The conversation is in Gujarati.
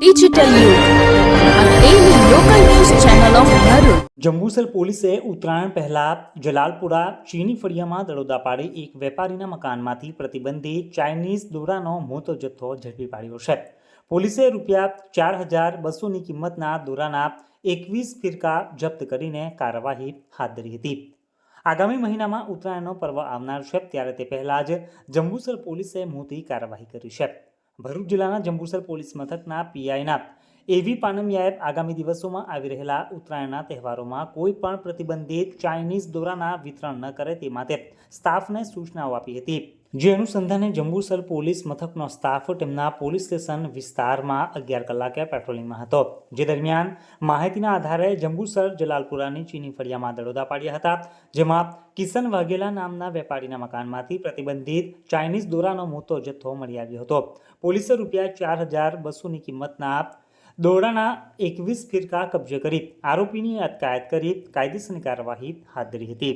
ડિજિટલ યુગ આ daily local news channel of Bharuch. Jambusar પોલીસે ઉત્તરાયણ પહેલા જલાલપુરા ચીની ફળિયામાં દરોડા પાડી એક વેપારીના મકાનમાંથી પ્રતિબંધિત ચાઇનીઝ દોરાનો મોટો જથ્થો ઝડપી પાડ્યો છે. પોલીસે ₹4,200ની કિંમતના દોરાના 21 ફિરકા જપ્ત કરીને કાર્યવાહી હાથ ધરી હતી. આગામી મહિનામાં ઉત્તરાયણનો પર્વ આવનાર છે, ત્યારે તે પહેલા જ જંબુસર પોલીસે મોટી કાર્યવાહી કરી છે. ભરૂચ જિલ્લાના જંબુસર પોલીસ મથકના પીઆઈના એવી પાનમિયાએ આગામી દિવસોમાં આવી રહેલા ઉત્તરાયણના તહેવારોમાં કોઈ પણ પ્રતિબંધિત ચાઇનીઝ દોરાના વિતરણ ન કરે તે માટે સ્ટાફને સૂચનાઓ આપી હતી. જે અનુસંધાને જંબુસર પોલીસ મથકનો સ્ટાફ તેમના પોલીસ સ્ટેશન વિસ્તારમાં 11 કલાકે પેટ્રોલિંગમાં હતો. જે દરમિયાન માહિતીના આધારે જંબુસર જલાલપુરાની ચીની ફળિયામાં દરોડા પાડ્યા હતા, જેમાં કિશન વાઘેલા નામના વેપારીના મકાનમાંથી પ્રતિબંધિત ચાઇનીઝ દોરાનો મોટો જથ્થો મળી આવ્યો હતો. પોલીસે ₹4,200ની કિંમતના દોરાના 21 ફિરકા કબજે કરી આરોપીની અટકાયત કરી કાયદેસરની કાર્યવાહી હાથ ધરી હતી.